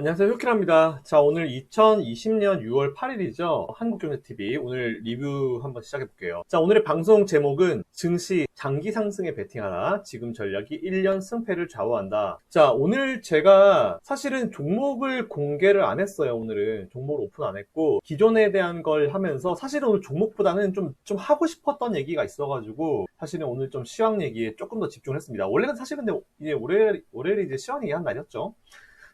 안녕하세요. 효키랍니다. 자, 오늘 2020년 6월 8일이죠. 한국경제TV 오늘 리뷰 한번 시작해볼게요. 자, 오늘의 방송 제목은 증시 장기 상승에 베팅하라. 지금 전략이 1년 승패를 좌우한다. 자, 오늘 제가 사실은 종목을 공개를 안 했어요. 오늘은 종목을 오픈 안 했고 기존에 대한 걸 하면서 사실은 오늘 종목보다는 좀 하고 싶었던 얘기가 있어가지고 사실은 오늘 좀 시황 얘기에 조금 더 집중을 했습니다. 원래는 사실 근데 이제 월요일이 이제 시황 얘기한 날이었죠.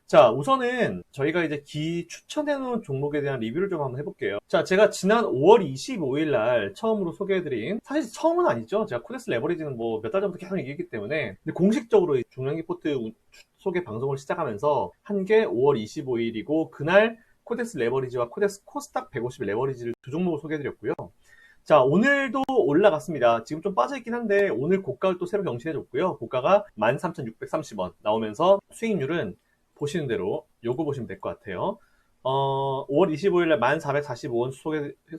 자, 우선은 저희가 이제 추천해놓은 종목에 대한 리뷰를 좀 한번 해볼게요. 자, 제가 지난 5월 25일 날 처음으로 소개해드린, 사실 처음은 아니죠. 제가 코덱스 레버리지는 뭐 몇 달 전부터 계속 얘기했기 때문에, 근데 공식적으로 중량기 포트 소개 방송을 시작하면서 한 게 5월 25일이고, 그날 코덱스 레버리지와 코덱스 코스닥 150 레버리지를 두 종목을 소개해드렸고요. 자, 오늘도 올라갔습니다. 지금 좀 빠져있긴 한데, 오늘 고가를 또 새로 경신해줬고요. 고가가 13,630원 나오면서 수익률은 보시는 대로 요거 보시면 될 것 같아요. 5월 25일에 1445원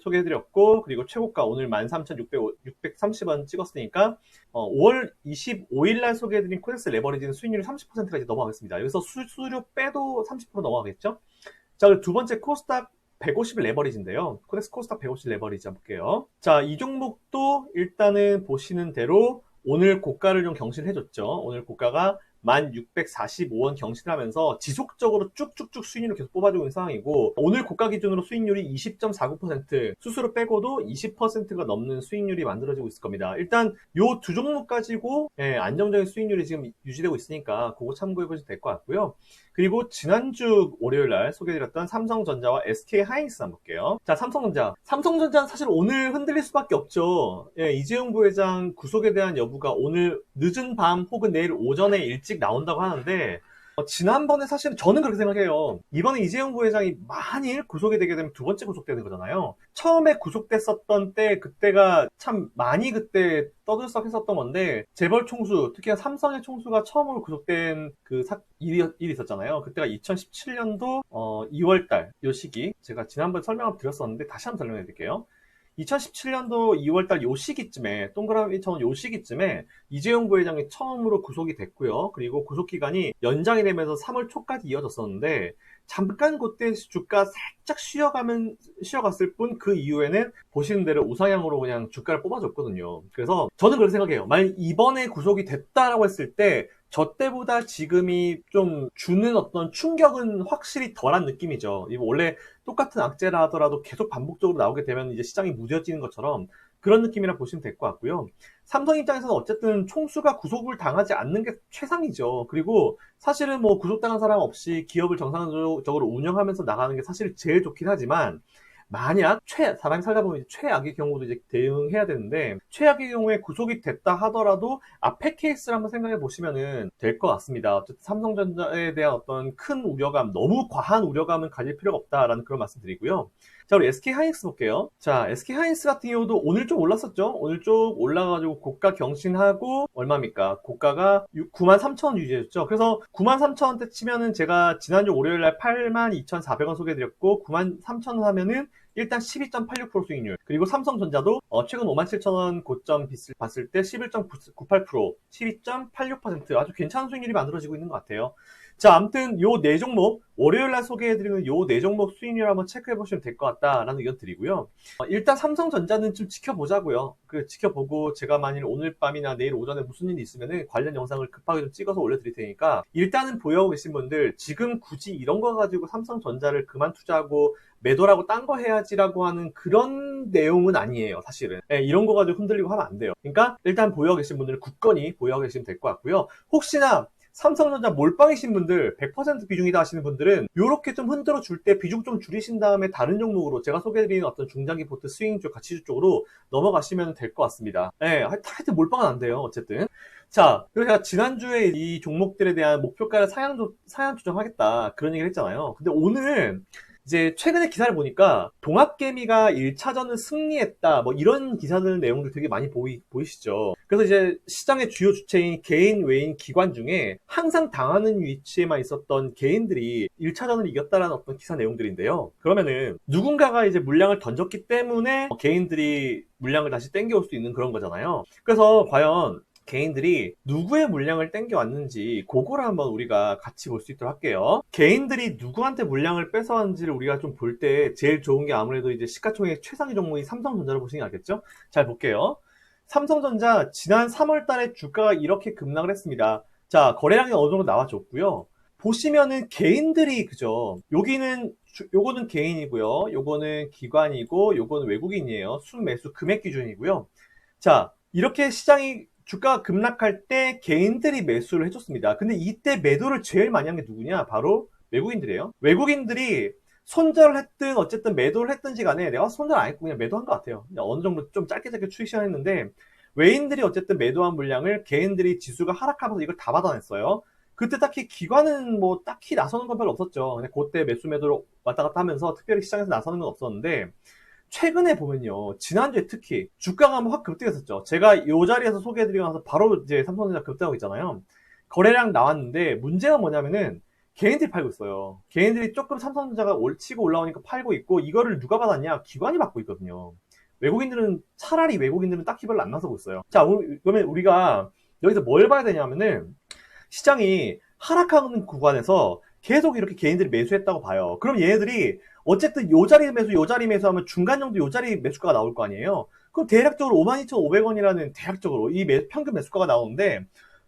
소개해드렸고, 그리고 최고가 오늘 13,630원 찍었으니까, 5월 25일날 소개해드린 코덱스 레버리지는 수익률이 30%까지 넘어가겠습니다. 여기서 수수료 빼도 30% 넘어가겠죠? 자, 그리고 두 번째 코스닥 150 레버리지인데요. 코덱스 코스닥 150 레버리지 한번 볼게요. 자, 이 종목도 일단은 보시는 대로 오늘 고가를 좀 경신해줬죠. 오늘 고가가 1645원 경신하면서 지속적으로 쭉쭉쭉 수익률을 계속 뽑아주고 있는 상황이고, 오늘 고가 기준으로 수익률이 20.49%, 수수료 빼고도 20%가 넘는 수익률이 만들어지고 있을 겁니다. 일단 요 두 종목 가지고 안정적인 수익률이 지금 유지되고 있으니까 그거 참고해 보시면 될 것 같고요. 그리고 지난주 월요일날 소개해드렸던 삼성전자와 SK하이닉스 한번 볼게요. 자, 삼성전자는 사실 오늘 흔들릴 수밖에 없죠. 이재용 부회장 구속에 대한 여부가 오늘 늦은 밤 혹은 내일 오전에 일찍 나온다고 하는데, 지난번에 사실은 저는 그렇게 생각해요. 이번에 이재용 부회장이 만일 구속이 되게 되면 두 번째 구속되는 거잖아요. 처음에 구속됐었던 때, 그때가 참 많이 그때 떠들썩했었던 건데, 재벌 총수, 특히나 삼성의 총수가 처음으로 구속된 그 일이 있었잖아요. 그때가 2017년도 2월달 요 시기, 제가 지난번에 설명을 드렸었는데 다시 한번 설명해 드릴게요. 2017년도 2월달 요 시기쯤에, 동그라미 쳐 요 시기쯤에 이재용 부회장이 처음으로 구속이 됐고요. 그리고 구속 기간이 연장이 되면서 3월 초까지 이어졌었는데, 잠깐 그때 주가 살짝 쉬어갔을 뿐, 그 이후에는 보시는 대로 우상향으로 그냥 주가를 뽑아줬거든요. 그래서 저는 그렇게 생각해요. 만약 이번에 구속이 됐다라고 했을 때 저 때보다 지금이 좀 주는 어떤 충격은 확실히 덜한 느낌이죠. 이거 원래 똑같은 악재라 하더라도 계속 반복적으로 나오게 되면 이제 시장이 무뎌지는 것처럼 그런 느낌이라 보시면 될 것 같고요. 삼성 입장에서는 어쨌든 총수가 구속을 당하지 않는 게 최상이죠. 그리고 사실은 뭐 구속당한 사람 없이 기업을 정상적으로 운영하면서 나가는 게 사실 제일 좋긴 하지만, 만약 사람이 살다 보면 최악의 경우도 이제 대응해야 되는데, 최악의 경우에 구속이 됐다 하더라도 앞에 케이스를 한번 생각해 보시면은 될 것 같습니다. 어쨌든 삼성전자에 대한 어떤 큰 우려감, 너무 과한 우려감은 가질 필요가 없다라는 그런 말씀 드리고요. 자, 우리 SK하이닉스 볼게요. 자, SK하이닉스 같은 경우도 오늘 좀 올랐었죠? 오늘 좀 올라가지고 고가 경신하고, 얼마입니까? 고가가 93,000원 유지해줬죠? 그래서 93,000원대 치면은, 제가 지난주 월요일날 82,400원 소개해드렸고, 93,000원 하면은 일단 12.86% 수익률. 그리고 삼성전자도 최근 57,000원 고점 봤을 때 11.98%, 12.86% 아주 괜찮은 수익률이 만들어지고 있는 것 같아요. 자, 아무튼 요 네 종목, 월요일날 소개해드리는 요 네 종목 수익률 한번 체크해보시면 될 것 같다라는 의견 드리고요. 일단 삼성전자는 좀 지켜보자고요. 지켜보고, 제가 만일 오늘 밤이나 내일 오전에 무슨 일이 있으면은 관련 영상을 급하게 좀 찍어서 올려드릴 테니까, 일단은 보유하고 계신 분들 지금 굳이 이런 거 가지고 삼성전자를 그만 투자하고 매도라고 딴 거 해야지라고 하는 그런 내용은 아니에요, 사실은. 이런 거 가지고 흔들리고 하면 안 돼요. 그러니까 일단 보유하고 계신 분들은 굳건히 보유하고 계시면 될 것 같고요. 혹시나 삼성전자 몰빵이신 분들, 100% 비중이다 하시는 분들은 요렇게 좀 흔들어 줄 때 비중 좀 줄이신 다음에 다른 종목으로, 제가 소개해드리는 어떤 중장기 포트 스윙 쪽, 가치주 쪽으로 넘어가시면 될 것 같습니다. 하여튼 몰빵은 안 돼요, 어쨌든. 자, 그리고 제가 지난주에 이 종목들에 대한 목표가를 상향 조정하겠다, 그런 얘기를 했잖아요. 근데 오늘 이제 최근에 기사를 보니까 동학개미가 1차전을 승리했다, 뭐 이런 기사들 내용들 되게 많이 보이시죠. 그래서 이제 시장의 주요 주체인 개인, 외인, 기관 중에 항상 당하는 위치에만 있었던 개인들이 1차전을 이겼다라는 어떤 기사 내용들인데요. 그러면은 누군가가 이제 물량을 던졌기 때문에 개인들이 물량을 다시 땡겨올 수 있는 그런 거잖아요. 그래서 과연 개인들이 누구의 물량을 땡겨왔는지 그거를 한번 우리가 같이 볼 수 있도록 할게요. 개인들이 누구한테 물량을 뺏어왔는지를 우리가 좀 볼 때 제일 좋은 게 아무래도 이제 시가총액 최상위 종목이 삼성전자를 보시는 게 알겠죠? 잘 볼게요. 삼성전자 지난 3월 달에 주가가 이렇게 급락을 했습니다. 자, 거래량이 어느 정도 나와줬고요. 보시면은 개인들이 그죠? 요거는 개인이고요. 요거는 기관이고 요거는 외국인이에요. 순매수 금액 기준이고요. 자, 이렇게 시장이 주가가 급락할 때 개인들이 매수를 해줬습니다. 근데 이때 매도를 제일 많이 한 게 누구냐? 바로 외국인들이에요. 외국인들이 손절을 했든 어쨌든 매도를 했든지 간에 내가 손절 안 했고 그냥 매도한 것 같아요. 그냥 어느 정도 좀 짧게 추익 시작했는데 외인들이 어쨌든 매도한 물량을 개인들이 지수가 하락하면서 이걸 다 받아냈어요. 그때 딱히 기관은 뭐 딱히 나서는 건 별로 없었죠. 그냥 그때 매수 매도로 왔다 갔다 하면서 특별히 시장에서 나서는 건 없었는데 최근에 보면요. 지난주에 특히 주가가 한번 확 급등했었죠. 제가 이 자리에서 소개해드리고 나서 바로 이제 삼성전자 급등하고 있잖아요. 거래량 나왔는데 문제가 뭐냐면은 개인들이 팔고 있어요. 개인들이 조금 삼성전자가 치고 올라오니까 팔고 있고 이거를 누가 받았냐? 기관이 받고 있거든요. 차라리 외국인들은 딱히 별로 안 나서고 있어요. 자, 그러면 우리가 여기서 뭘 봐야 되냐면은 시장이 하락하는 구간에서 계속 이렇게 개인들이 매수했다고 봐요. 그럼 얘네들이 어쨌든 요 자리 매수하면 중간 정도 요 자리 매수가가 나올 거 아니에요. 그럼 대략적으로 52,500원이라는 대략적으로 이 평균 매수가가 나오는데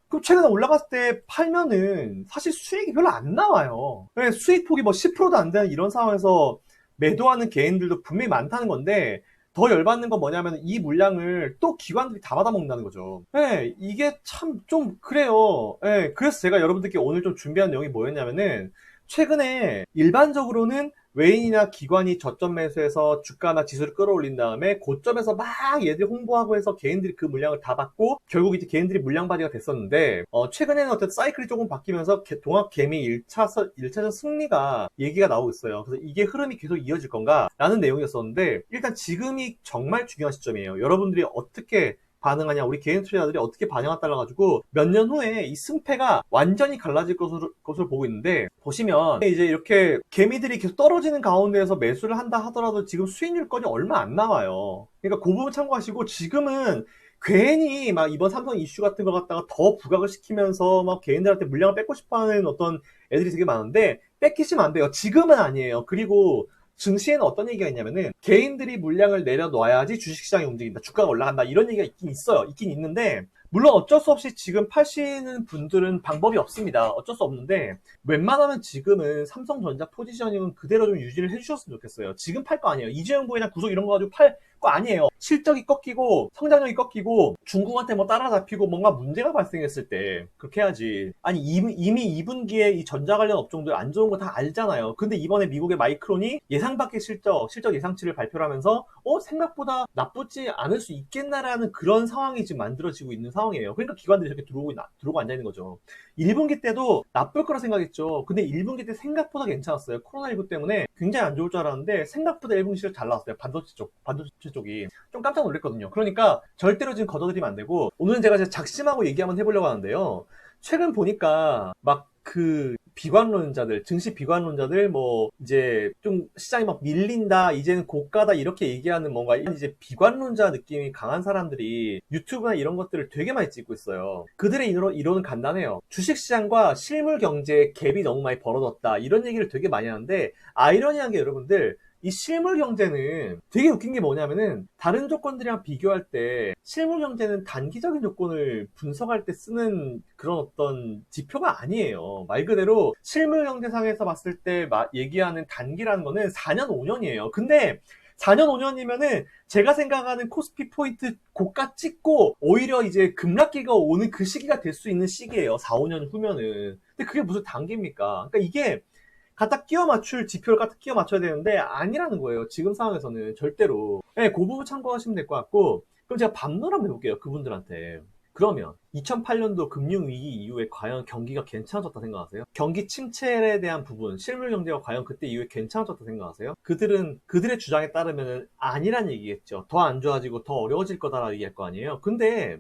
그럼 최근에 올라갔을 때 팔면은 사실 수익이 별로 안 나와요. 수익폭이 뭐 10%도 안 되는 이런 상황에서 매도하는 개인들도 분명히 많다는 건데 더 열받는 건 뭐냐면 이 물량을 또 기관들이 다 받아먹는다는 거죠. 네, 이게 참 좀 그래요. 네, 그래서 제가 여러분들께 오늘 좀 준비한 내용이 뭐였냐면은 최근에 일반적으로는 외인이나 기관이 저점 매수해서 주가나 지수를 끌어올린 다음에 고점에서 막 얘들이 홍보하고 해서 개인들이 그 물량을 다 받고 결국 이제 개인들이 물량발이가 됐었는데 최근에는 어떤 사이클이 조금 바뀌면서 동학 개미 1차전 승리가 얘기가 나오고 있어요. 그래서 이게 흐름이 계속 이어질 건가? 라는 내용이었었는데 일단 지금이 정말 중요한 시점이에요. 여러분들이 어떻게 반응하냐, 우리 개인 투자자들이 어떻게 반영하냐에 따라 가지고 몇 년 후에 이 승패가 완전히 갈라질 것으로 보고 있는데 보시면 이제 이렇게 개미들이 계속 떨어지는 가운데에서 매수를 한다 하더라도 지금 수익률권이 얼마 안 나와요. 그러니까 그 부분 참고하시고 지금은 괜히 막 이번 삼성 이슈 같은 거 갖다가 더 부각을 시키면서 막 개인들한테 물량을 뺏고 싶어 하는 어떤 애들이 되게 많은데 뺏기시면 안 돼요. 지금은 아니에요. 그리고 증시에는 어떤 얘기가 있냐면은 개인들이 물량을 내려놔야지 주식시장이 움직인다. 주가가 올라간다. 이런 얘기가 있긴 있어요. 있긴 있는데 물론 어쩔 수 없이 지금 파시는 분들은 방법이 없습니다. 어쩔 수 없는데 웬만하면 지금은 삼성전자 포지셔닝은 그대로 좀 유지를 해주셨으면 좋겠어요. 지금 팔 거 아니에요. 이재용 부회장 구속 이런 거 가지고 팔 거 아니에요. 실적이 꺾이고 성장력이 꺾이고 중국한테 뭐 따라잡히고 뭔가 문제가 발생했을 때 그렇게 해야지. 아니 이미 2분기에 이 전자 관련 업종들 안 좋은 거 다 알잖아요. 근데 이번에 미국의 마이크론이 예상 밖의 실적 예상치를 발표를 하면서 생각보다 나쁘지 않을 수 있겠나라는 그런 상황이 지금 만들어지고 있는 상황이에요. 그러니까 기관들이 이렇게 들어오고 앉아있는 거죠. 1분기 때도 나쁠 거라 생각했죠. 근데 1분기 때 생각보다 괜찮았어요. 코로나19 때문에 굉장히 안 좋을 줄 알았는데 생각보다 1분기 실적 잘 나왔어요. 반도체 쪽이. 좀 깜짝 놀랐거든요. 그러니까 절대로 지금 거둬들이면 안 되고 오늘은 제가 작심하고 얘기 한번 해보려고 하는데요. 최근 보니까 막 비관론자들, 증시 비관론자들, 이제 좀 시장이 막 밀린다, 이제는 고가다, 이렇게 얘기하는 뭔가 이제 비관론자 느낌이 강한 사람들이 유튜브나 이런 것들을 되게 많이 찍고 있어요. 그들의 이론은 간단해요. 주식시장과 실물 경제의 갭이 너무 많이 벌어졌다, 이런 얘기를 되게 많이 하는데, 아이러니한 게 여러분들, 이 실물 경제는 되게 웃긴 게 뭐냐면은 다른 조건들이랑 비교할 때 실물 경제는 단기적인 조건을 분석할 때 쓰는 그런 어떤 지표가 아니에요. 말 그대로 실물 경제상에서 봤을 때 얘기하는 단기라는 거는 4년, 5년이에요. 근데 4년, 5년이면은 제가 생각하는 코스피 포인트 고가 찍고 오히려 이제 급락기가 오는 그 시기가 될 수 있는 시기예요. 4, 5년 후면은. 근데 그게 무슨 단기입니까? 그러니까 이게 갖다 끼워 맞출 지표를 갖다 끼워 맞춰야 되는데 아니라는 거예요. 지금 상황에서는 절대로. 네, 그 부분 참고하시면 될 것 같고 그럼 제가 반론 한번 해볼게요. 그분들한테. 그러면 2008년도 금융위기 이후에 과연 경기가 괜찮아졌다 생각하세요? 경기 침체에 대한 부분, 실물 경제가 과연 그때 이후에 괜찮아졌다 생각하세요? 그들의 주장에 따르면 아니란 얘기겠죠. 더 안 좋아지고 더 어려워질 거다라고 얘기할 거 아니에요. 근데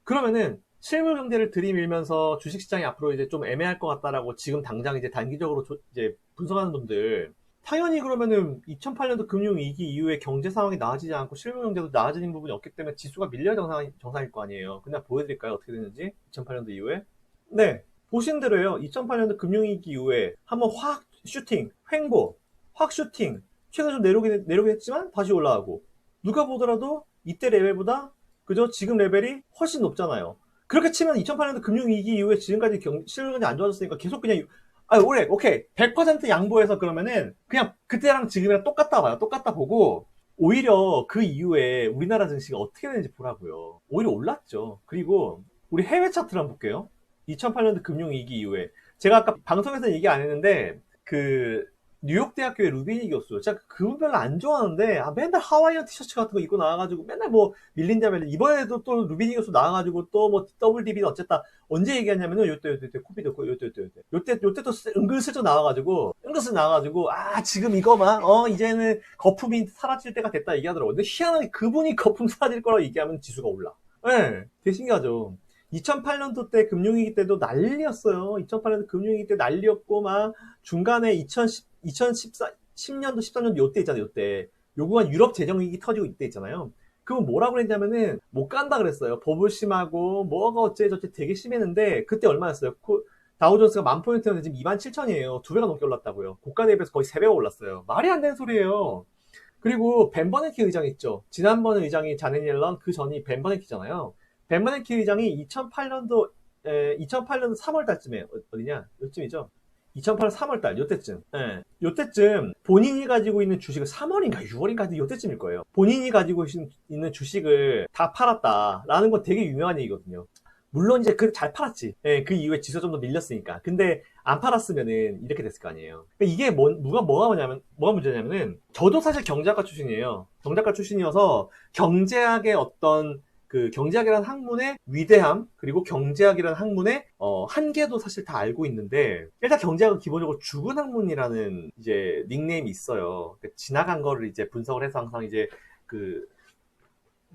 그러면은 실물 경제를 들이밀면서 주식시장이 앞으로 이제 좀 애매할 것 같다라고 지금 당장 이제 단기적으로 이제 분석하는 분들 당연히 그러면은 2008년도 금융위기 이후에 경제 상황이 나아지지 않고 실물 경제도 나아지는 부분이 없기 때문에 지수가 밀려야 정상일 거 아니에요. 그냥 보여드릴까요? 어떻게 됐는지? 2008년도 이후에? 네. 보신 대로요. 2008년도 금융위기 이후에 한번 확 슈팅, 횡보, 확 슈팅. 최근에 좀 내려오긴 했지만 다시 올라가고. 누가 보더라도 이때 레벨보다 그죠? 지금 레벨이 훨씬 높잖아요. 그렇게 치면 2008년도 금융위기 이후에 지금까지 실물 경제 안 좋아졌으니까 계속 그냥 올해 오케이 100% 양보해서 그러면은 그냥 그때랑 지금이랑 똑같다 봐요. 똑같다 보고 오히려 그 이후에 우리나라 증시가 어떻게 되는지 보라고요. 오히려 올랐죠. 그리고 우리 해외 차트를 한번 볼게요. 2008년도 금융위기 이후에 제가 아까 방송에서 얘기 안 했는데 그 뉴욕 대학교의 루비니 교수 제가 그분 별로 안 좋아하는데 맨날 하와이안 티셔츠 같은 거 입고 나와가지고 맨날 뭐 밀린다면 이번에도 또 루비니 교수 나와가지고 또 뭐 더블 DB는 어쨌다 언제 얘기했냐면은 요때 코비드 요때 또 은근슬쩍 나와가지고 지금 이거만 이제는 거품이 사라질 때가 됐다 얘기하더라고요. 근데 희한하게 그분이 거품 사라질 거라고 얘기하면 지수가 올라. 네, 되게 신기하죠. 2008년도 때 금융위기 때도 난리였어요. 2008년도 금융위기 때 난리였고 막 중간에 2010년도 13년도 요때 있잖아요. 요때 요구한 유럽 재정위기 터지고 이때 있잖아요. 그건 뭐라고 그랬냐면은 못 간다 그랬어요. 버블 심하고 뭐가 어째저째 되게 심했는데 그때 얼마였어요? 다우존스가 10,000포인트였는데 지금 27,000이에요. 2배가 넘게 올랐다고요. 고가 대비해서 거의 3배가 올랐어요. 말이 안 되는 소리예요. 그리고 벤 버냉키 의장 있죠. 지난번 의장이 자넷 옐런, 그 전이 벤 버냉키잖아요. 벤 버냉키 의장이 2008년도 3월 달쯤에 어디냐? 요쯤이죠. 2008년 3월 달 요때쯤. 예. 요때쯤 본인이 가지고 있는 주식을 3월인가 6월인가 요때쯤일 거예요. 본인이 가지고 있는 주식을 다 팔았다라는 건 되게 유명한 얘기거든요. 물론 이제 잘 팔았지. 예, 그 이후에 지수 좀 더 밀렸으니까. 근데 안 팔았으면은 이렇게 됐을 거 아니에요. 그러니까 이게 뭐가 문제냐면은 저도 사실 경제학과 출신이에요. 경제학과 출신이어서 경제학의 어떤 그 경제학이라는 학문의 위대함 그리고 경제학이라는 학문의 한계도 사실 다 알고 있는데 일단 경제학은 기본적으로 죽은 학문이라는 이제 닉네임이 있어요. 그러니까 지나간 거를 이제 분석을 해서 항상 이제 그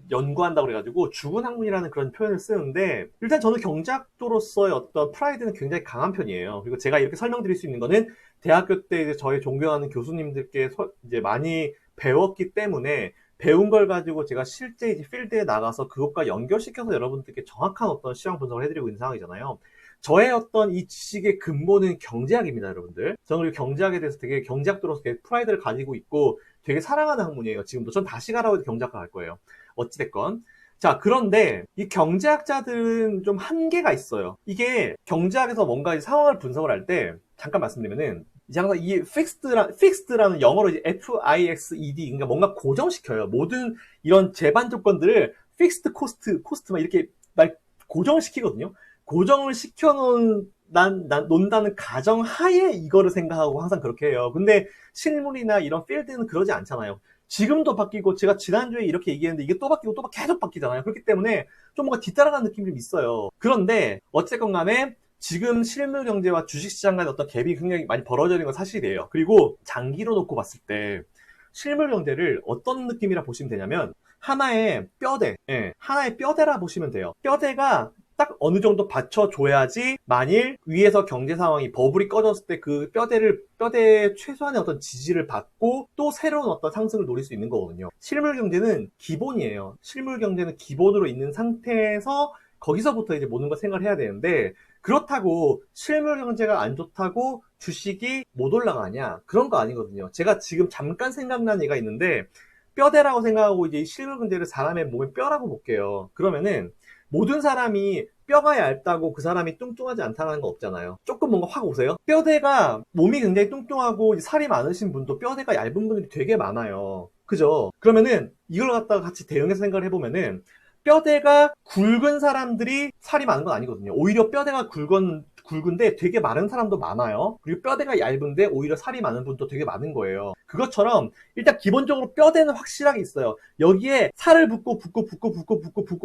연구한다고 그래가지고 죽은 학문이라는 그런 표현을 쓰는데 일단 저는 경제학도로서의 어떤 프라이드는 굉장히 강한 편이에요. 그리고 제가 이렇게 설명드릴 수 있는 거는 대학교 때 이제 저희 존경하는 교수님들께 이제 많이 배웠기 때문에 배운 걸 가지고 제가 실제 이제 필드에 나가서 그것과 연결시켜서 여러분들께 정확한 어떤 시황 분석을 해드리고 있는 상황이잖아요. 저의 어떤 이 지식의 근본은 경제학입니다, 여러분들. 저는 그리고 경제학에 대해서 되게 경제학도로서 되게 프라이드를 가지고 있고 되게 사랑하는 학문이에요. 지금도 전 다시 가라고 해도 경제학과 갈 거예요. 어찌됐건. 자, 그런데 이 경제학자들은 좀 한계가 있어요. 이게 경제학에서 뭔가 상황을 분석을 할 때 잠깐 말씀드리면은 이제 항상 이 fixed라는 영어로 이제 FIXED 그러니까 뭔가 고정시켜요. 모든 이런 제반 조건들을 fixed cost 막 이렇게 말 고정시키거든요. 고정을 시켜놓은 논다는 가정 하에 이거를 생각하고 항상 그렇게 해요. 근데 실물이나 이런 필드는 그러지 않잖아요. 지금도 바뀌고 제가 지난주에 이렇게 얘기했는데 이게 또 바뀌고 또 계속 바뀌잖아요. 그렇기 때문에 좀 뭔가 뒤따라가는 느낌이 좀 있어요. 그런데 어쨌건 간에 지금 실물 경제와 주식시장 간의 어떤 갭이 굉장히 많이 벌어져 있는 건 사실이에요. 그리고 장기로 놓고 봤을 때 실물 경제를 어떤 느낌이라 보시면 되냐면 하나의 뼈대, 하나의 뼈대라 보시면 돼요. 뼈대가 딱 어느 정도 받쳐줘야지 만일 위에서 경제 상황이 버블이 꺼졌을 때 그 뼈대의 최소한의 어떤 지지를 받고 또 새로운 어떤 상승을 노릴 수 있는 거거든요. 실물 경제는 기본이에요. 실물 경제는 기본으로 있는 상태에서 거기서부터 이제 모든 걸 생각을 해야 되는데 그렇다고 실물 경제가 안 좋다고 주식이 못 올라가냐? 그런 거 아니거든요. 제가 지금 잠깐 생각난 얘가 있는데 뼈대라고 생각하고 이제 실물 경제를 사람의 몸의 뼈라고 볼게요. 그러면은 모든 사람이 뼈가 얇다고 그 사람이 뚱뚱하지 않다는 거 없잖아요. 조금 뭔가 확 오세요? 뼈대가 몸이 굉장히 뚱뚱하고 살이 많으신 분도 뼈대가 얇은 분들이 되게 많아요. 그죠? 그러면은 이걸 갖다가 같이 대응해서 생각을 해보면은 뼈대가 굵은 사람들이 살이 많은 건 아니거든요. 오히려 뼈대가 굵은데 되게 마른 사람도 많아요. 그리고 뼈대가 얇은데 오히려 살이 많은 분도 되게 많은 거예요. 그것처럼 일단 기본적으로 뼈대는 확실하게 있어요. 여기에 살을 붙고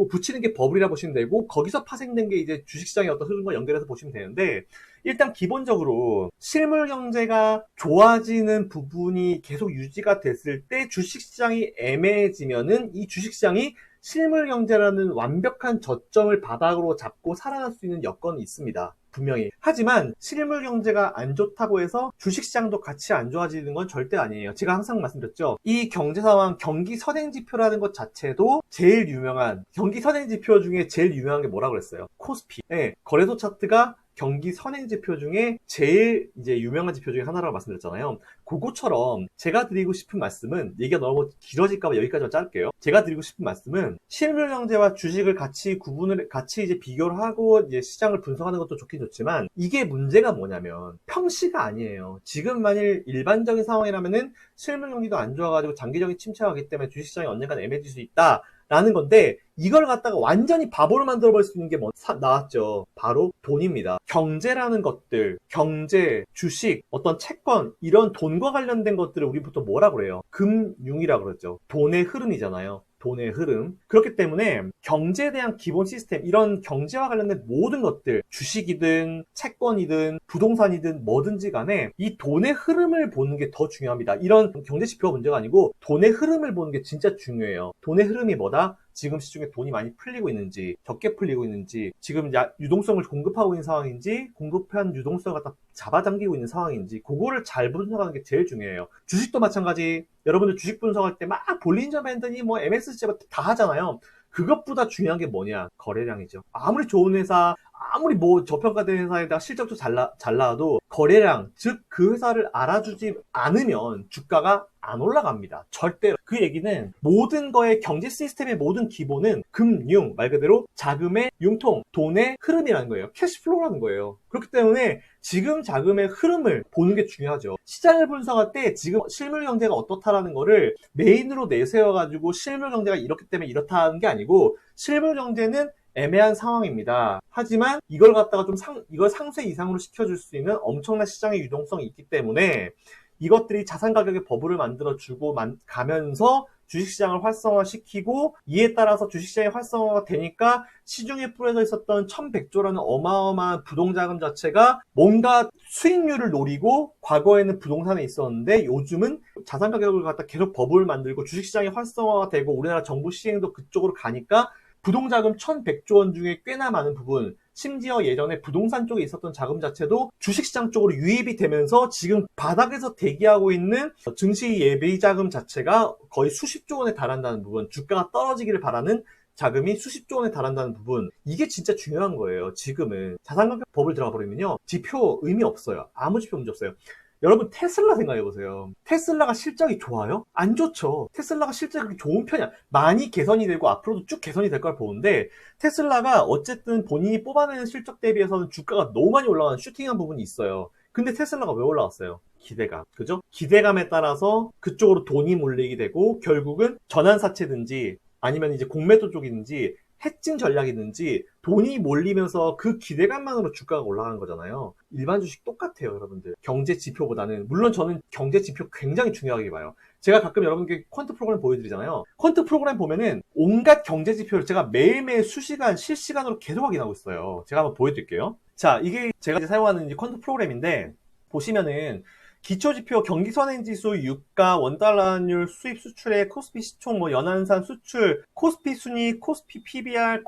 붙이는 게 버블이라 보시면 되고 거기서 파생된 게 이제 주식시장의 어떤 흐름과 연결해서 보시면 되는데 일단 기본적으로 실물 경제가 좋아지는 부분이 계속 유지가 됐을 때 주식시장이 애매해지면은 이 주식시장이 실물 경제라는 완벽한 저점을 바닥으로 잡고 살아날 수 있는 여건이 있습니다. 분명히. 하지만 실물 경제가 안 좋다고 해서 주식시장도 같이 안 좋아지는 건 절대 아니에요. 제가 항상 말씀드렸죠. 이 경제 상황, 경기 선행지표라는 것 자체도 제일 유명한, 경기 선행지표 중에 제일 유명한 게 뭐라고 그랬어요? 코스피. 네, 거래소 차트가 경기 선행지표 중에 제일 이제 유명한 지표 중에 하나라고 말씀드렸잖아요. 그거처럼 제가 드리고 싶은 말씀은, 얘기가 너무 길어질까봐 여기까지만 자를게요. 제가 드리고 싶은 말씀은 실물 경제와 주식을 같이 이제 비교를 하고 이제 시장을 분석하는 것도 좋긴 좋지만, 이게 문제가 뭐냐면 평시가 아니에요. 지금 만일 일반적인 상황이라면은 실물 경기도 안 좋아가지고 장기적인 침체가 기 때문에 주식시장이 언젠간 애매해질 수 있다 라는 건데, 이걸 갖다가 완전히 바보로 만들어버릴 수 있는 게 나왔죠. 바로 돈입니다. 경제라는 것들, 경제, 주식, 어떤 채권, 이런 돈과 관련된 것들을 우리 보통 뭐라 그래요? 금융이라 그러죠. 돈의 흐름이잖아요. 돈의 흐름. 그렇기 때문에 경제에 대한 기본 시스템, 이런 경제와 관련된 모든 것들, 주식이든 채권이든 부동산이든 뭐든지 간에 이 돈의 흐름을 보는 게 더 중요합니다. 이런 경제 지표가 문제가 아니고 돈의 흐름을 보는 게 진짜 중요해요. 돈의 흐름이 뭐다? 지금 시중에 돈이 많이 풀리고 있는지, 적게 풀리고 있는지, 지금 유동성을 공급하고 있는 상황인지, 공급한 유동성을 갖다 잡아당기고 있는 상황인지, 그거를 잘 분석하는 게 제일 중요해요. 주식도 마찬가지. 여러분들 주식 분석할 때 막 볼린저 밴드니 뭐 MSCI 다 하잖아요. 그것보다 중요한 게 뭐냐? 거래량이죠. 아무리 좋은 회사, 아무리 뭐 저평가된 회사에다 실적도 잘 나와도 거래량, 즉 그 회사를 알아주지 않으면 주가가 안 올라갑니다. 절대로. 그 얘기는 모든 거의 경제 시스템의 모든 기본은 금융, 말 그대로 자금의 융통, 돈의 흐름이라는 거예요. 캐시플로우라는 거예요. 그렇기 때문에 지금 자금의 흐름을 보는 게 중요하죠. 시장을 분석할 때 지금 실물 경제가 어떻다라는 거를 메인으로 내세워가지고 실물 경제가 이렇기 때문에 이렇다는 게 아니고, 실물 경제는 애매한 상황입니다. 하지만 이걸 갖다가 이걸 상쇄 이상으로 시켜줄 수 있는 엄청난 시장의 유동성이 있기 때문에 이것들이 자산 가격의 버블을 만들어주고 가면서 주식시장을 활성화시키고, 이에 따라서 주식시장이 활성화가 되니까 시중에 뿌려져 있었던 1100조라는 어마어마한 부동자금 자체가 뭔가 수익률을 노리고, 과거에는 부동산에 있었는데 요즘은 자산 가격을 갖다 계속 버블을 만들고 주식시장이 활성화가 되고 우리나라 정부 시행도 그쪽으로 가니까 부동자금 1100조 원 중에 꽤나 많은 부분, 심지어 예전에 부동산 쪽에 있었던 자금 자체도 주식시장 쪽으로 유입이 되면서 지금 바닥에서 대기하고 있는 증시 예비자금 자체가 거의 수십조 원에 달한다는 부분, 주가가 떨어지기를 바라는 자금이 수십조 원에 달한다는 부분, 이게 진짜 중요한 거예요. 지금은 자산가격 법을 들어가 버리면요, 지표 의미 없어요. 아무 지표 문제 없어요. 여러분 테슬라 생각해보세요. 테슬라가 실적이 좋아요? 안 좋죠. 테슬라가 실적이 그렇게 좋은 편이야. 많이 개선이 되고 앞으로도 쭉 개선이 될 걸 보는데, 테슬라가 어쨌든 본인이 뽑아내는 실적 대비해서는 주가가 너무 많이 올라가는 슈팅한 부분이 있어요. 근데 테슬라가 왜 올라갔어요? 기대감. 그죠? 기대감에 따라서 그쪽으로 돈이 몰리게 되고, 결국은 전환사채든지 아니면 이제 공매도 쪽이든지 해칭 전략이든지 돈이 몰리면서 그 기대감만으로 주가가 올라가는 거잖아요. 일반 주식 똑같아요, 여러분들. 경제 지표보다는. 물론 저는 경제 지표 굉장히 중요하게 봐요. 제가 가끔 여러분께 퀀트 프로그램 보여드리잖아요. 퀀트 프로그램 보면은 온갖 경제 지표를 제가 매일매일 수시간, 실시간으로 계속 확인하고 있어요. 제가 한번 보여드릴게요. 자, 이게 제가 이제 사용하는 이제 퀀트 프로그램인데, 보시면은 기초지표 경기선행지수, 유가, 원달러 환율, 수입 수출액, 코스피 시총, 연한산 수출, 코스피 순이익, 코스피 PBR,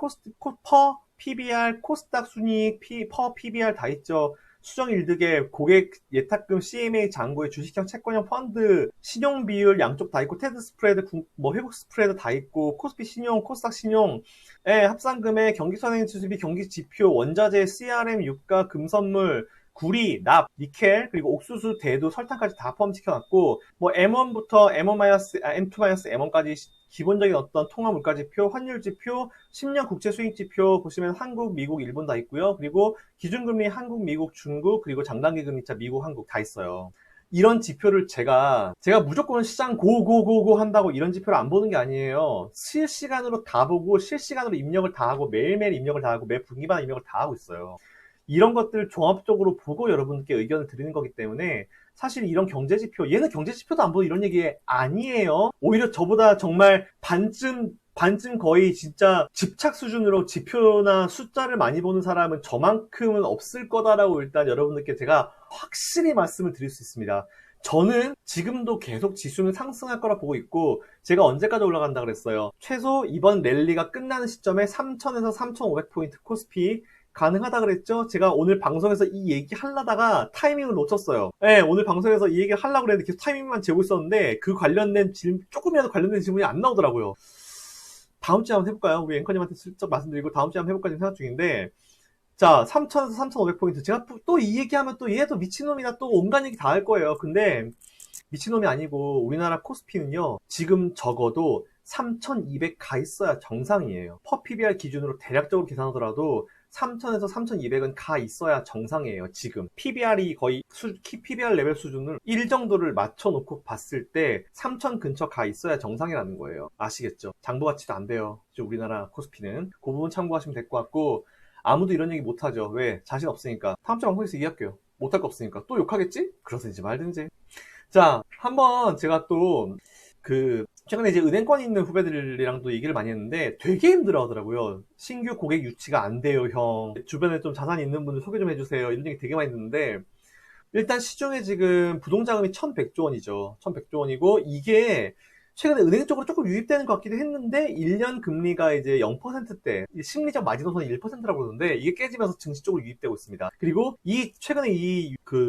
퍼 PBR, 코스닥 순이익, 퍼 PBR 다 있죠. 수정일득의 고객 예탁금, CMA 잔고의 주식형, 채권형 펀드, 신용비율 양쪽 다 있고, 테드 스프레드, 회복 스프레드 다 있고, 코스피 신용, 코스닥 신용, 합산금액, 경기선행지수비, 경기지표, 원자재, CRM, 유가, 금선물, 구리, 납, 니켈, 그리고 옥수수, 대두, 설탕까지 다 포함시켜놨고, M1부터 M2-M1까지 기본적인 어떤 통화 물가지표, 환율지표, 10년 국채 수익지표 보시면 한국, 미국, 일본 다 있고요. 그리고 기준금리 한국, 미국, 중국, 그리고 장단기 금리차 미국, 한국 다 있어요. 이런 지표를 제가 무조건 시장 고고고고 한다고 이런 지표를 안 보는 게 아니에요. 실시간으로 다 보고, 실시간으로 입력을 다 하고, 매일매일 입력을 다 하고, 매 분기마다 입력을 다 하고 있어요. 이런 것들을 종합적으로 보고 여러분께 의견을 드리는 거기 때문에, 사실 이런 경제지표, 얘는 경제지표도 안 보고 이런 얘기 아니에요. 오히려 저보다 정말 반쯤 거의 진짜 집착 수준으로 지표나 숫자를 많이 보는 사람은 저만큼은 없을 거다라고 일단 여러분들께 제가 확실히 말씀을 드릴 수 있습니다. 저는 지금도 계속 지수는 상승할 거라 보고 있고, 제가 언제까지 올라간다 그랬어요? 최소 이번 랠리가 끝나는 시점에 3000에서 3500포인트 코스피, 가능하다 그랬죠? 제가 오늘 방송에서 이 얘기 하려다가 타이밍을 놓쳤어요. 네, 오늘 방송에서 이 얘기 하려고 그랬는데 계속 타이밍만 재고 있었는데 그 관련된 질문, 조금이라도 관련된 질문이 안 나오더라고요. 다음 주에 한번 해볼까요? 우리 앵커님한테 슬쩍 말씀드리고 다음 주에 한번 해볼까 생각 중인데, 자, 3,000에서 3,500포인트. 제가 또 이 얘기하면 또 얘도 미친놈이나 또 온갖 얘기 다 할 거예요. 근데 미친놈이 아니고 우리나라 코스피는요, 지금 적어도 3,200 가 있어야 정상이에요. 퍼 PBR 기준으로 대략적으로 계산하더라도 3,000에서 3,200은 가 있어야 정상이에요. 지금 PBR이 거의 PBR 레벨 수준을 1 정도를 맞춰놓고 봤을 때 3,000 근처 가 있어야 정상이라는 거예요. 아시겠죠? 장부가치도 안 돼요. 우리나라 코스피는. 그 부분 참고하시면 될 것 같고, 아무도 이런 얘기 못하죠. 왜? 자신 없으니까. 다음 주 방송에서 얘기할게요. 못할 거 없으니까. 또 욕하겠지? 그러든지 말든지. 자, 한번 제가 또 최근에 이제 은행권에 있는 후배들이랑도 얘기를 많이 했는데 되게 힘들어 하더라고요. 신규 고객 유치가 안 돼요, 형. 주변에 좀 자산이 있는 분들 소개 좀 해주세요. 이런 얘기 되게 많이 듣는데, 일단 시중에 지금 부동자금이 1,100조 원이죠. 1,100조 원이고, 이게 최근에 은행 쪽으로 조금 유입되는 것 같기도 했는데, 1년 금리가 이제 0%대, 심리적 마지노선이 1%라고 그러는데, 이게 깨지면서 증시 쪽으로 유입되고 있습니다. 그리고 최근에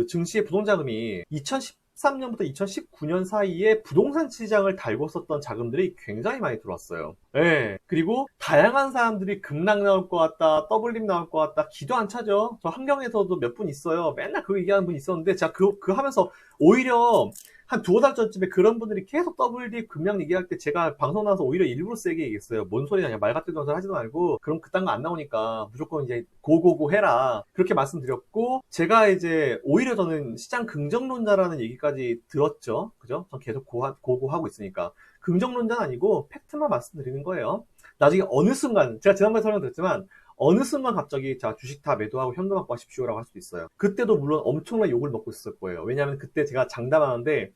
증시의 부동자금이 2013년부터 2019년 사이에 부동산 시장을 달고 썼던 자금들이 굉장히 많이 들어왔어요. 예. 그리고 다양한 사람들이 급락 나올 것 같다, 더블립 나올 것 같다, 기도 안 차죠. 저 환경에서도 몇 분 있어요. 맨날 그거 얘기하는 분 있었는데, 제가 그거 하면서 오히려 한 두어 달 전쯤에 그런 분들이 계속 더블립 급락 얘기할 때 제가 방송 나와서 오히려 일부러 세게 얘기했어요. 뭔 소리냐, 그냥 말 같은 소리 하지도 말고, 그럼 그딴 거 안 나오니까 무조건 이제 고고고 해라. 그렇게 말씀드렸고, 제가 이제 오히려 저는 시장 긍정론자라는 얘기까지 들었죠. 그죠? 전 계속 고고하고 있으니까. 긍정론자는 아니고 팩트만 말씀드리는 거예요. 나중에 어느 순간, 제가 지난번에 설명드렸지만, 어느 순간 갑자기 자 주식 다 매도하고 현금 갖고 하십시오라고 할 수도 있어요. 그때도 물론 엄청난 욕을 먹고 있을 거예요. 왜냐하면 그때 제가 장담하는데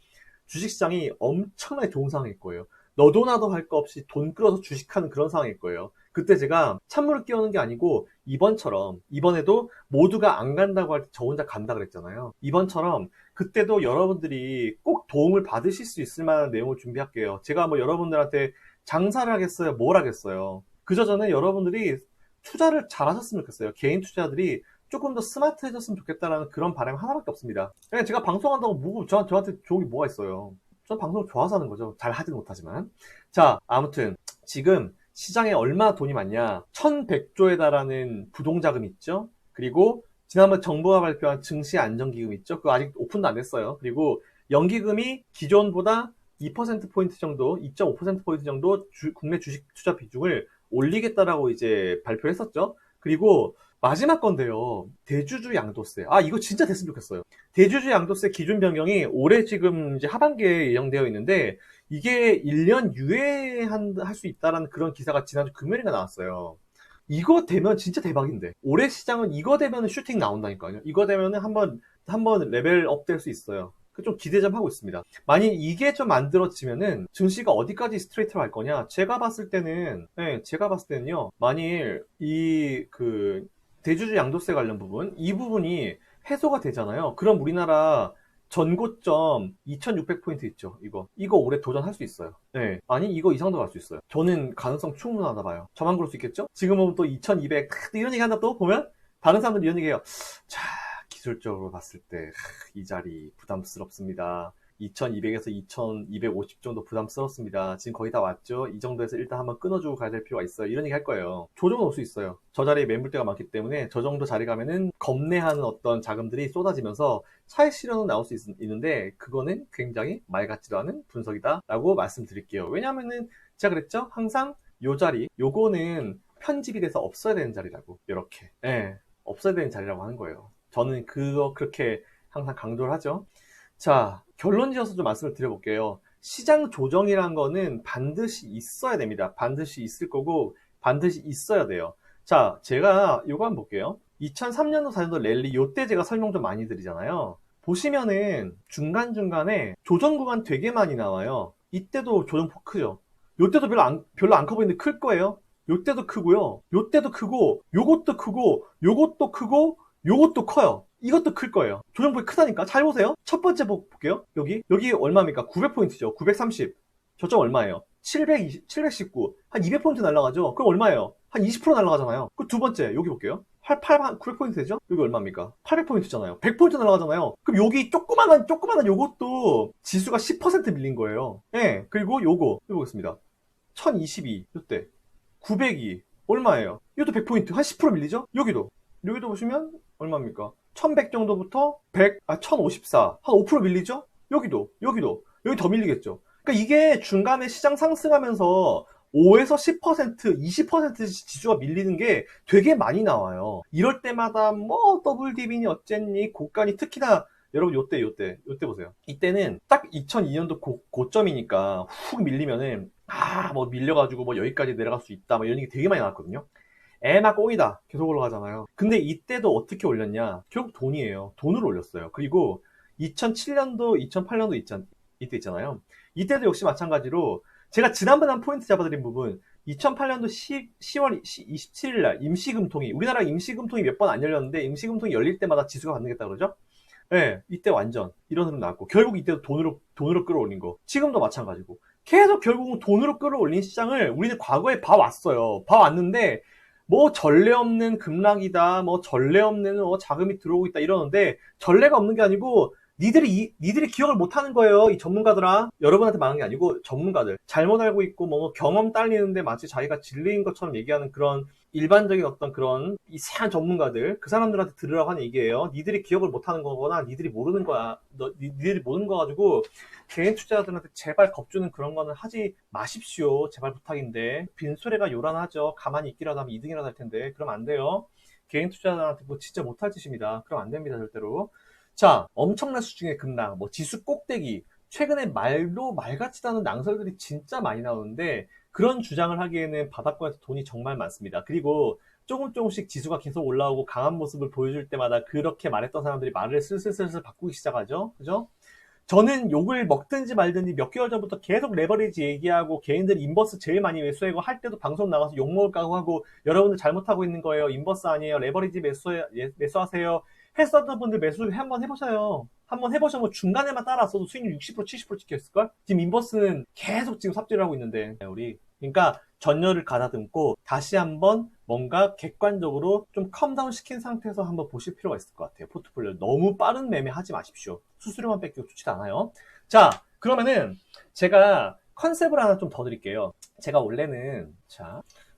주식시장이 엄청나게 좋은 상황일 거예요. 너도 나도 할 거 없이 돈 끌어서 주식하는 그런 상황일 거예요. 그때 제가 찬물을 끼얹는 게 아니고 이번에도 모두가 안 간다고 할 때 저 혼자 간다 그랬잖아요. 이번처럼 그때도 여러분들이 꼭 도움을 받으실 수 있을 만한 내용을 준비할게요. 제가 뭐 여러분들한테 장사를 하겠어요? 뭘 하겠어요? 그저 저는 여러분들이 투자를 잘 하셨으면 좋겠어요. 개인 투자들이 조금 더 스마트해졌으면 좋겠다라는 그런 바람 하나밖에 없습니다. 그냥 제가 방송한다고 저한테 좋은 게 뭐가 있어요. 전 방송을 좋아서 하는 거죠. 잘 하지는 못하지만. 자, 아무튼 지금 시장에 얼마나 돈이 많냐. 1,100조에 달하는 부동자금 있죠. 그리고 지난번 정부가 발표한 증시 안정기금 있죠. 그거 아직 오픈도 안 했어요. 그리고 연기금이 기존보다 2%포인트 정도, 2.5%포인트 정도 국내 주식 투자 비중을 올리겠다라고 이제 발표했었죠. 그리고 마지막 건데요. 대주주 양도세. 아, 이거 진짜 됐으면 좋겠어요. 대주주 양도세 기준 변경이 올해 지금 이제 하반기에 예정되어 있는데, 이게 1년 유예할 수 있다라는 그런 기사가 지난주 금요일에 나왔어요. 이거 되면 진짜 대박인데. 올해 시장은 이거 되면 슈팅 나온다니까요. 이거 되면 한번 레벨업 될 수 있어요. 좀 기대 좀 하고 있습니다. 만약 이게 좀 만들어지면은 증시가 어디까지 스트레이트로 갈 거냐? 제가 봤을 때는요. 만일 대주주 양도세 관련 부분, 이 부분이 해소가 되잖아요. 그럼 우리나라 전고점 2600포인트 있죠. 이거 올해 도전할 수 있어요. 네. 아니, 이거 이상도 갈 수 있어요. 저는 가능성 충분하다 봐요. 저만 그럴 수 있겠죠? 지금 보면 또 2200, 이런 얘기 한다 또 보면 다른 사람들이 이런 얘기해요. 자, 기술적으로 봤을 때 이 자리 부담스럽습니다. 2200에서 2250 정도 부담스럽습니다. 지금 거의 다 왔죠? 이 정도에서 일단 한번 끊어주고 가야 될 필요가 있어요. 이런 얘기 할 거예요. 조정은 올 수 있어요. 저 자리에 매물대가 많기 때문에 저 정도 자리 가면은 겁내하는 어떤 자금들이 쏟아지면서 차익 실현은 나올 수 있는데, 그거는 굉장히 말 같지도 않은 분석이다 라고 말씀드릴게요. 왜냐하면은 제가 그랬죠? 항상 요 자리, 요거는 편집이 돼서 없어야 되는 자리라고. 이렇게. 없어야 되는 자리라고 하는 거예요. 저는 그렇게 항상 강조를 하죠. 자, 결론 지어서 좀 말씀을 드려볼게요. 시장 조정이란 거는 반드시 있어야 됩니다. 반드시 있을 거고, 반드시 있어야 돼요. 자, 제가 요거 한번 볼게요. 2003년도, 4년도 랠리, 요때 제가 설명 좀 많이 드리잖아요. 보시면은 중간중간에 조정 구간 되게 많이 나와요. 이때도 조정폭 크죠. 요때도 별로 안 커 보이는데 클 거예요. 요때도 크고요. 요때도 크고, 요것도 크고, 요것도 크고, 요것도 커요. 이것도 클 거예요. 조정폭이 크다니까. 잘 보세요. 첫 번째 볼게요. 여기 얼마입니까? 900포인트죠. 930. 저점 얼마예요? 719. 한 200포인트 날라가죠. 그럼 얼마예요? 한 20% 날라가잖아요. 그 두 번째, 여기 볼게요. 900포인트 되죠? 여기 얼마입니까? 800포인트잖아요. 100포인트 날아가잖아요. 그럼 여기 조그만한 요것도 지수가 10% 밀린 거예요. 예. 그리고 요거 해보겠습니다. 1022, 요때. 902, 얼마예요? 이것도 100포인트, 한 10% 밀리죠? 여기도 보시면, 얼마입니까? 1100 정도부터 1054, 한 5% 밀리죠? 여기 더 밀리겠죠? 그러니까 이게 중간에 시장 상승하면서 5에서 10%, 20% 지수가 밀리는 게 되게 많이 나와요. 이럴 때마다 뭐 더블 디비니 어쨌니 고가니 특히나 여러분 요때 보세요. 이때는 딱 2002년도 고점이니까 훅 밀리면은 뭐 밀려가지고 뭐 여기까지 내려갈 수 있다 뭐 이런 얘기 되게 많이 나왔거든요. 에마 꽁이다 계속 올라가잖아요. 근데 이때도 어떻게 올렸냐? 결국 돈이에요. 돈으로 올렸어요. 그리고 2007년도, 2008년도 이때 있잖아요. 이때도 역시 마찬가지로 제가 지난번에 한 포인트 잡아드린 부분 2008년도 10월 27일 날 임시금통이 우리나라 임시금통이 몇 번 안 열렸는데 임시금통이 열릴 때마다 지수가 반등했다 그러죠? 네, 이때 완전 이런 흐름 나왔고 결국 이때도 돈으로 끌어올린 거 지금도 마찬가지고 계속 결국은 돈으로 끌어올린 시장을 우리는 과거에 봐왔어요. 봐왔는데 뭐 전례 없는 급락이다 뭐 전례 없는 자금이 들어오고 있다 이러는데 전례가 없는 게 아니고 니들이 기억을 못하는 거예요. 이 전문가들아. 여러분한테 말하는 게 아니고 전문가들 잘못 알고 있고 뭐 경험 딸리는데 마치 자기가 진리인 것처럼 얘기하는 그런 일반적인 어떤 그런 이 세한 전문가들 그 사람들한테 들으라고 하는 얘기예요. 니들이 기억을 못하는 거거나 니들이 모르는 거야. 니들이 모르는 거 가지고 개인 투자자들한테 제발 겁주는 그런 거는 하지 마십시오. 제발 부탁인데 빈소리가 요란하죠. 가만히 있기라도 하면 2등이라도 할 텐데 그럼 안 돼요. 개인 투자자한테 뭐 진짜 못할 짓입니다. 그럼 안 됩니다 절대로. 자, 엄청난 수준의 급락, 뭐 지수 꼭대기, 최근에 말도 말 같지도 않은 낭설들이 진짜 많이 나오는데 그런 주장을 하기에는 바닥권에서 돈이 정말 많습니다. 그리고 조금씩 지수가 계속 올라오고 강한 모습을 보여줄 때마다 그렇게 말했던 사람들이 말을 슬슬 바꾸기 시작하죠. 그죠? 저는 욕을 먹든지 말든지 몇 개월 전부터 계속 레버리지 얘기하고 개인들 인버스 제일 많이 매수하고 할 때도 방송 나가서 욕 먹을까 하고 여러분들 잘못하고 있는 거예요. 인버스 아니에요. 레버리지 매수하세요. 했었던 분들 매수 한번 해보세요. 한번 해보시면 중간에만 따라서도 수익률 60% 70% 찍혔을걸? 지금 인버스는 계속 지금 삽질을 하고 있는데 우리 그러니까 전열을 가다듬고 다시 한번 뭔가 객관적으로 좀 컴다운 시킨 상태에서 한번 보실 필요가 있을 것 같아요. 포트폴리오 너무 빠른 매매 하지 마십시오. 수수료만 뺏기고 좋지 않아요. 자, 그러면은 제가 컨셉을 하나 좀 더 드릴게요. 제가 원래는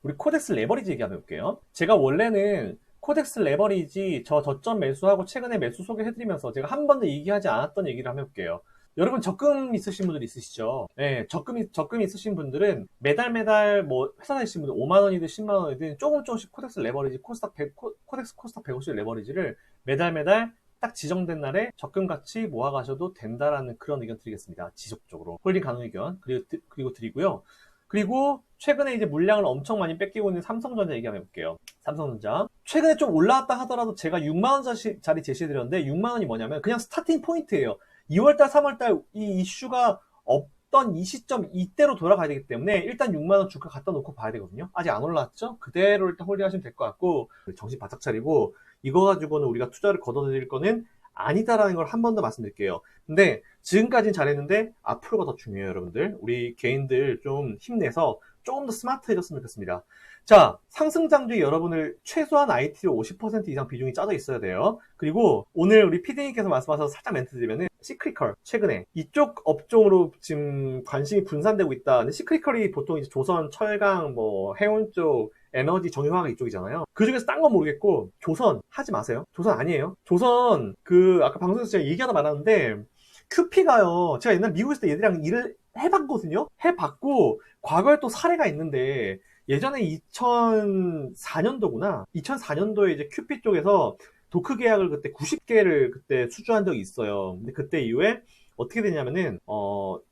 우리 코덱스 레버리지 얘기 한번 해볼게요. 제가 원래는 코덱스 레버리지 저점 매수하고 최근에 매수 소개해드리면서 제가 한 번도 얘기하지 않았던 얘기를 한번 해볼게요. 여러분 적금 있으신 분들 있으시죠? 네, 적금 있으신 분들은 매달 뭐 회사 다니시는 분들 5만원이든 10만원이든 조금씩 코덱스 레버리지 코덱스 코스닥 150 레버리지를 매달 딱 지정된 날에 적금 같이 모아가셔도 된다라는 그런 의견 드리겠습니다. 지속적으로 홀딩 가능 의견 그리고 드리고요. 그리고 최근에 이제 물량을 엄청 많이 뺏기고 있는 삼성전자 얘기 한번 해볼게요. 삼성전자 최근에 좀 올라왔다 하더라도 제가 6만원짜리 제시해드렸는데 6만원이 뭐냐면 그냥 스타팅 포인트예요. 2월달 3월달 이 이슈가 없던 이 시점 이때로 돌아가야 되기 때문에 일단 6만원 주가 갖다 놓고 봐야 되거든요. 아직 안 올라왔죠? 그대로 일단 홀딩 하시면 될 것 같고 정신 바짝 차리고 이거 가지고는 우리가 투자를 걷어들일 거는 아니다라는 걸 한 번 더 말씀드릴게요. 근데 지금까지는 잘했는데 앞으로가 더 중요해요. 여러분들 우리 개인들 좀 힘내서 조금 더 스마트해졌으면 좋겠습니다. 자, 상승장주에 여러분을 최소한 IT로 50% 이상 비중이 짜져 있어야 돼요. 그리고 오늘 우리 PD님께서 말씀하셔서 살짝 멘트 드리면은 시크리컬 최근에 이쪽 업종으로 지금 관심이 분산되고 있다. 근데 시크리컬이 보통 이제 조선, 철강, 뭐 해운 쪽 에너지 정유화가 이쪽이잖아요. 그 중에서 딴 건 모르겠고 조선 하지 마세요. 조선 아니에요. 조선 아까 방송에서 제가 얘기하다 말았는데 큐피가요. 제가 옛날 미국에 있을 때 얘들이랑 일을 해봤거든요. 해봤고 과거에 또 사례가 있는데 예전에 2004년도구나. 2004년도에 이제 큐피 쪽에서 도크 계약을 그때 90개를 그때 수주한 적이 있어요. 근데 그때 이후에 어떻게 되냐면은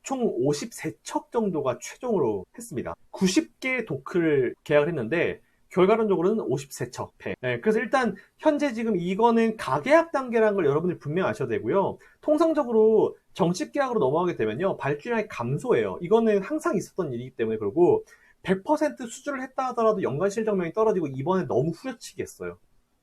총 53척 정도가 최종으로 했습니다. 90개 도크를 계약을 했는데 결과론적으로는 53척 배. 네, 그래서 일단 현재 지금 이거는 가계약 단계라는 걸 여러분들 분명히 아셔야 되고요. 통상적으로 정식 계약으로 넘어가게 되면요 발주량이 감소해요. 이거는 항상 있었던 일이기 때문에 그러고 100% 수주를 했다 하더라도 연간 실적명이 떨어지고 이번에 너무 후려치기 했어요.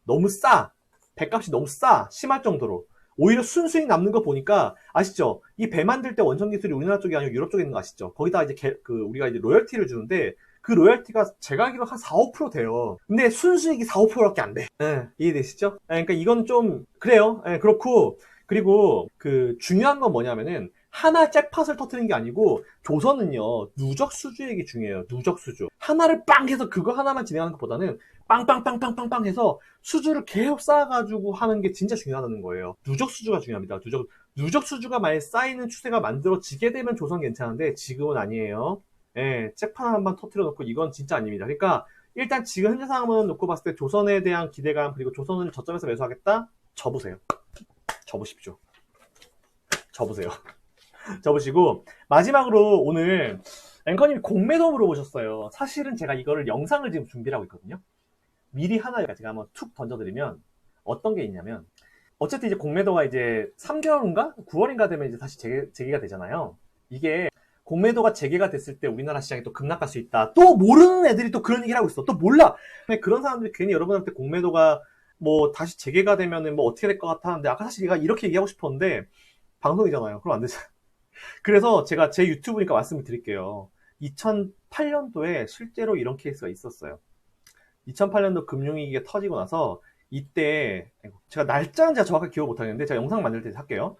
너무 싸. 배값이 너무 싸. 심할 정도로. 오히려 순수익 남는 거 보니까 아시죠? 이 배 만들 때 원천 기술이 우리나라 쪽이 아니고 유럽 쪽에 있는 거 아시죠? 거기다 이제 우리가 이제 로열티를 주는데 그 로열티가 제가 알기로 한 4, 5% 돼요. 근데 순수익이 4, 5%밖에 안 돼. 예, 이해되시죠? 예, 그러니까 이건 좀 그래요. 예, 그렇고 그리고 그 중요한 건 뭐냐면은 하나 잭팟을 터트리는 게 아니고 조선은요 누적 수주액이 중요해요. 누적 수주. 하나를 빵 해서 그거 하나만 진행하는 것보다는 빵빵빵빵빵빵 해서 수주를 계속 쌓아가지고 하는 게 진짜 중요하다는 거예요. 누적 수주가 중요합니다. 누적 수주가 만약 쌓이는 추세가 만들어지게 되면 조선 괜찮은데 지금은 아니에요. 예, 잭판 한번 터트려 놓고 이건 진짜 아닙니다. 그러니까 일단 지금 현재 상황은 놓고 봤을 때 조선에 대한 기대감 그리고 조선은 저점에서 매수하겠다? 접으세요. 접으십시오. 접으세요. 접으시고 마지막으로 오늘 앵커님이 공매도 물어보셨어요. 사실은 제가 이거를 영상을 지금 준비를 하고 있거든요. 미리 하나 제가 한번 툭 던져드리면 어떤 게 있냐면 어쨌든 이제 공매도가 이제 3개월인가? 9월인가 되면 이제 다시 재개가 되잖아요. 이게 공매도가 재개가 됐을 때 우리나라 시장이 또 급락할 수 있다. 또 모르는 애들이 또 그런 얘기를 하고 있어. 또 몰라. 근데 그런 사람들이 괜히 여러분한테 공매도가 뭐 다시 재개가 되면은 뭐 어떻게 될 것 같아 하는데 아까 사실 제가 이렇게 얘기하고 싶었는데 방송이잖아요. 그럼 안 되잖아요. 그래서 제가 제 유튜브니까 말씀을 드릴게요. 2008년도에 실제로 이런 케이스가 있었어요. 2008년도 금융위기가 터지고 나서 이때 제가 날짜는 제가 정확하게 기억 못하겠는데 제가 영상 만들 때 할게요.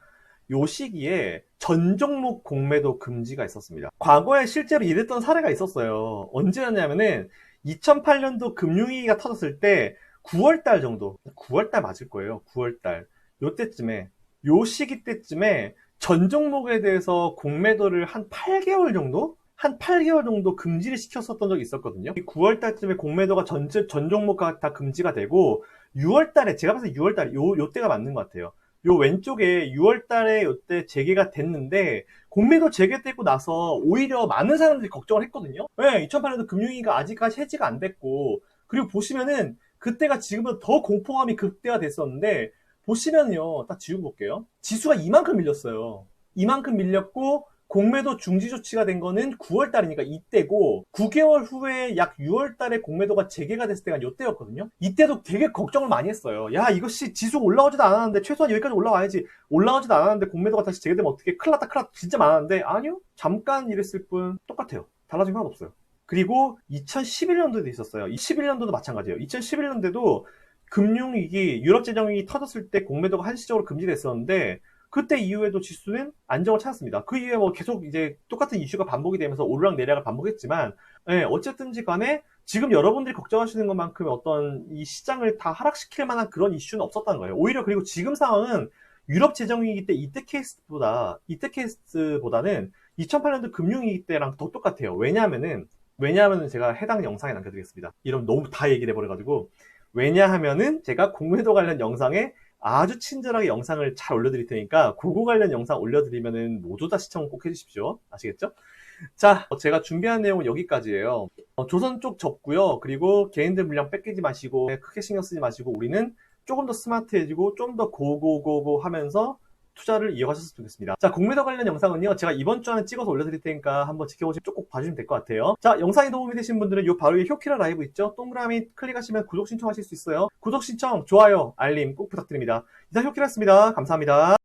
요 시기에 전 종목 공매도 금지가 있었습니다. 과거에 실제로 이랬던 사례가 있었어요. 언제였냐면은 2008년도 금융위기가 터졌을 때 9월달 정도, 9월달 맞을 거예요. 9월달 요때쯤에 요 시기 때쯤에 전 종목에 대해서 공매도를 한 8개월 정도? 한 8개월 정도 금지를 시켰었던 적이 있었거든요. 9월 달쯤에 공매도가 전 종목가 다 금지가 되고 6월 달에 제가 봤을 때 6월 달에 요 때가 맞는 것 같아요. 요 왼쪽에 6월 달에 요때 재개가 됐는데 공매도 재개되고 나서 오히려 많은 사람들이 걱정을 했거든요. 왜? 2008년도 금융위기가 아직까지 해지가 안 됐고 그리고 보시면은 그때가 지금보다 더 공포감이 극대화됐었는데 보시면요. 딱 지우고 볼게요. 지수가 이만큼 밀렸어요. 이만큼 밀렸고 공매도 중지 조치가 된 거는 9월 달이니까 이때고 9개월 후에 약 6월 달에 공매도가 재개가 됐을 때가 이때였거든요. 이때도 되게 걱정을 많이 했어요. 야 이것이 지수가 올라오지도 않았는데 최소한 여기까지 올라와야지. 올라오지도 않았는데 공매도가 다시 재개되면 어떻게 큰일 났다 큰일 났다 진짜 많았는데 아니요. 잠깐 이랬을 뿐 똑같아요. 달라진 건 없어요. 그리고 2011년도에도 있었어요. 21년도도 마찬가지예요. 2011년도에도 금융위기, 유럽재정위기 터졌을 때 공매도가 한시적으로 금지됐었는데 그때 이후에도 지수는 안정을 찾았습니다. 그 이후에 뭐 계속 이제 똑같은 이슈가 반복이 되면서 오르락내리락을 반복했지만 네, 어쨌든지 간에 지금 여러분들이 걱정하시는 것만큼 어떤 이 시장을 다 하락시킬 만한 그런 이슈는 없었다는 거예요. 오히려 그리고 지금 상황은 유럽 재정위기 때 이때 케이스보다는 2008년도 금융위기 때랑 더 똑같아요. 왜냐하면은 제가 해당 영상에 남겨드리겠습니다. 이러면 너무 다 얘기를 해버려가지고 왜냐하면은 제가 공매도 관련 영상에 아주 친절하게 영상을 잘 올려드릴 테니까 그거 관련 영상 올려드리면은 모두 다 시청 꼭 해주십시오. 아시겠죠? 자, 제가 준비한 내용은 여기까지예요. 조선 쪽 접고요. 그리고 개인들 물량 뺏기지 마시고 크게 신경 쓰지 마시고 우리는 조금 더 스마트해지고 좀 더 고고고고 하면서 투자를 이어가셨으면 좋겠습니다. 자, 공매도 관련 영상은요, 제가 이번 주 안에 찍어서 올려드릴 테니까 한번 지켜보시면 꼭 봐주시면 될 것 같아요. 자, 영상이 도움이 되신 분들은 요 바로 위에 효키라 라이브 있죠? 동그라미 클릭하시면 구독 신청하실 수 있어요. 구독 신청, 좋아요, 알림 꼭 부탁드립니다. 이상 효키라였습니다. 감사합니다.